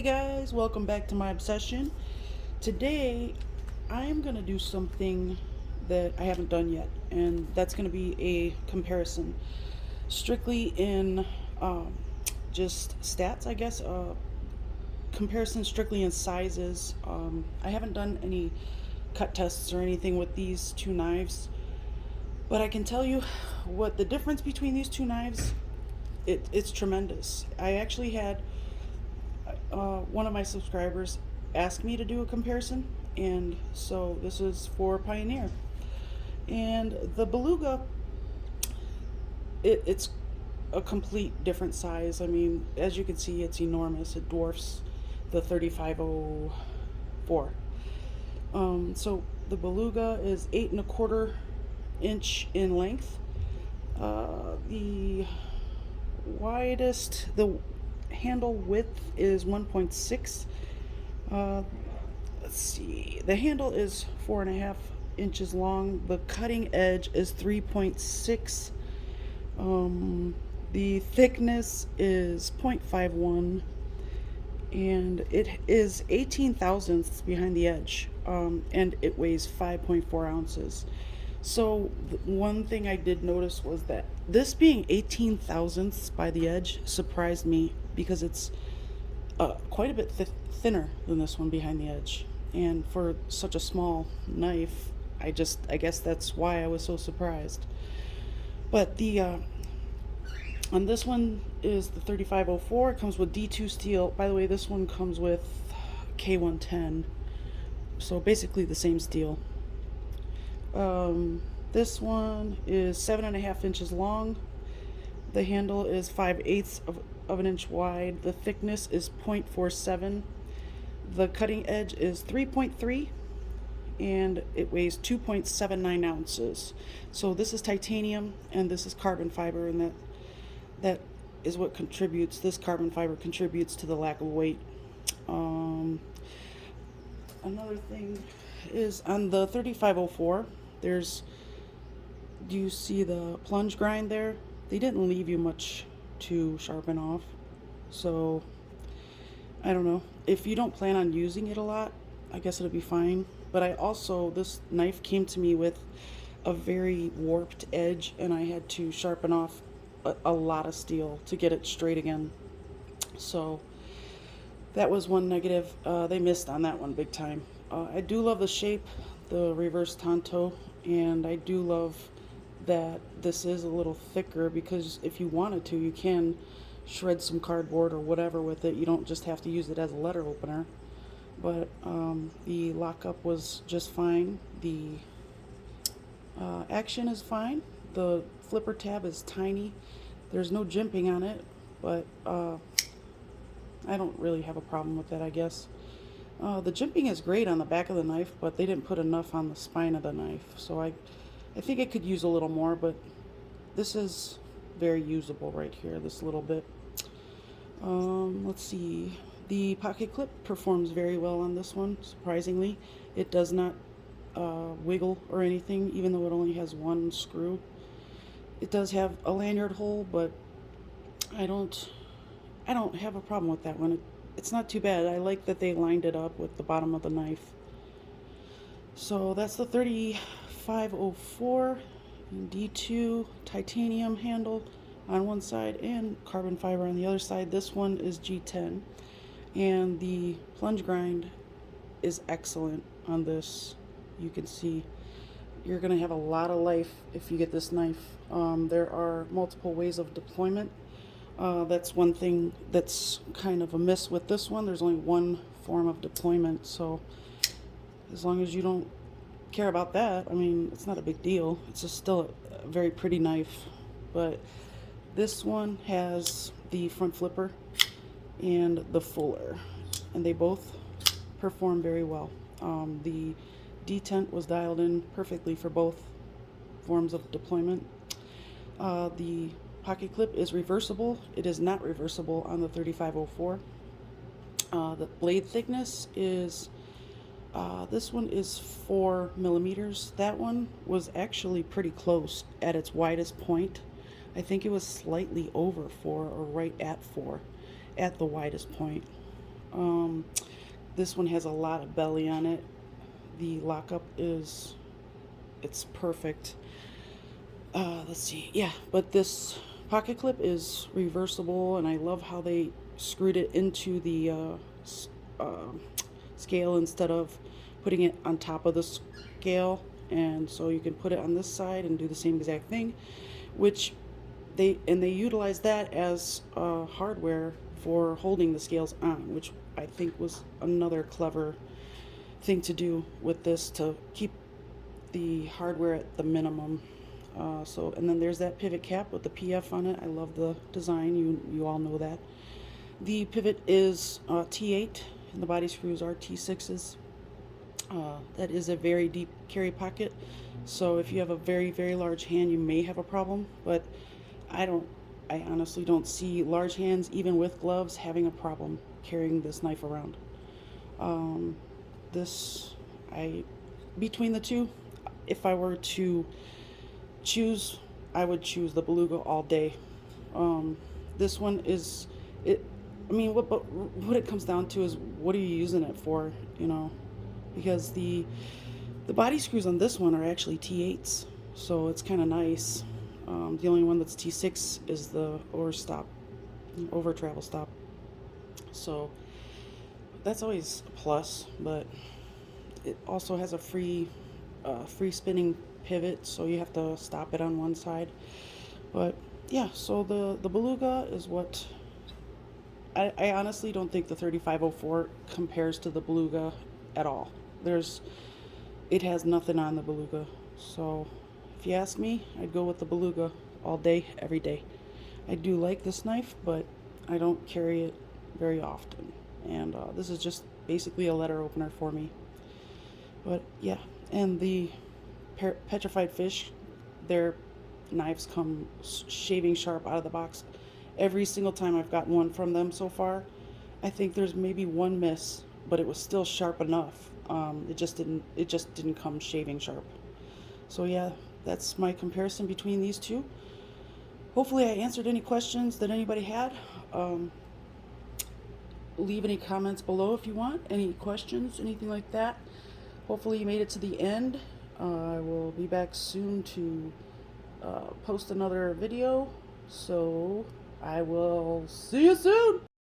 Guys, welcome back to my obsession. Today I am going to do something that I haven't done yet, and that's going to be a comparison strictly in just stats, I guess. Comparison strictly in sizes. I haven't done any cut tests or anything with these two knives, but I can tell you what the difference between these two knives. It's tremendous. I actually had one of my subscribers asked me to do a comparison, and so this is for Pioneer. And the Beluga, it's a complete different size. I mean, as you can see, it's enormous. It dwarfs the 3504. So the Beluga is 8.25 inch in length. The handle width is 1.6. Let's see, the handle is 4.5 inches long. The cutting edge is 3.6. The thickness is 0.51, and it is 18 thousandths behind the edge, and it weighs 5.4 ounces. So one thing I did notice was that this being 18 thousandths by the edge surprised me, because it's quite a bit thinner than this one behind the edge. And for such a small knife, I guess that's why I was so surprised. But the on this one is the 3504. It comes with D2 steel. By the way, this one comes with K110, so basically the same steel. This one is 7.5 inches long. The handle is 5/8 of an inch wide. The thickness is 0.47. The cutting edge is 3.3, and it weighs 2.79 ounces. So this is titanium and this is carbon fiber, and that is what contributes. This carbon fiber contributes to the lack of weight. Another thing is on the 3504. Do you see the plunge grind there? They didn't leave you much to sharpen off. So I don't know. If you don't plan on using it a lot, I guess it'll be fine. But this knife came to me with a very warped edge, and I had to sharpen off a lot of steel to get it straight again. So that was one negative. They missed on that one big time. I do love the shape, the reverse tanto, and I do love that this is a little thicker, because if you wanted to, you can shred some cardboard or whatever with it. You don't just have to use it as a letter opener. But the lockup was just fine. The action is fine. The flipper tab is tiny. There's no jimping on it, but I don't really have a problem with that, I guess. The jimping is great on the back of the knife, but they didn't put enough on the spine of the knife. So I think it could use a little more, but this is very usable right here, this little bit. Let's see. The pocket clip performs very well on this one, surprisingly. It does not wiggle or anything, even though it only has one screw. It does have a lanyard hole, but I don't have a problem with that one. It's not too bad. I like that they lined it up with the bottom of the knife. So that's the 3504 D2 titanium handle on one side and carbon fiber on the other side. This one is G10, and the plunge grind is excellent on this. You can see you're going to have a lot of life if you get this knife. There are multiple ways of deployment. That's one thing that's kind of a miss with this one. There's only one form of deployment, so as long as you don't care about that, I mean, it's not a big deal. It's just still a very pretty knife. But this one has the front flipper and the fuller, and they both perform very well. The detent was dialed in perfectly for both forms of deployment. The pocket clip is reversible. It is not reversible on the 3504. The blade thickness is this one is 4 millimeters. That one was actually pretty close at its widest point. I think it was slightly over 4 or right at 4 at the widest point. This one has a lot of belly on it. The lockup it's perfect. Let's see, yeah, but this pocket clip is reversible, and I love how they screwed it into the uh, scale instead of putting it on top of the scale. And so you can put it on this side and do the same exact thing, which they utilize that as hardware for holding the scales on, which I think was another clever thing to do with this to keep the hardware at the minimum. And then there's that pivot cap with the PF on it. I love the design. You all know that. The pivot is T8 and the body screws are T6s. That is a very deep carry pocket, so if you have a very, very large hand, you may have a problem, but I honestly don't see large hands, even with gloves, having a problem carrying this knife around. This, between the two, if I were to choose, I would choose the Beluga all day. This one is, I mean, what it comes down to is, what are you using it for, you know? Because the body screws on this one are actually T8s, so it's kind of nice. The only one that's T6 is the over travel stop. So that's always a plus, but it also has a free spinning pivot, so you have to stop it on one side. But yeah, so the Beluga is what I honestly don't think the 3504 compares to the Beluga at all. It has nothing on the Beluga. So if you ask me, I'd go with the Beluga all day, every day. I do like this knife, but I don't carry it very often. And this is just basically a letter opener for me. But yeah, and the Petrified Fish, their knives come shaving sharp out of the box. Every single time I've gotten one from them so far, I think there's maybe one miss, but it was still sharp enough. It just didn't come shaving sharp. So yeah, that's my comparison between these two. Hopefully I answered any questions that anybody had. Leave any comments below if you want, any questions, anything like that. Hopefully you made it to the end. I will be back soon to post another video, so I will see you soon.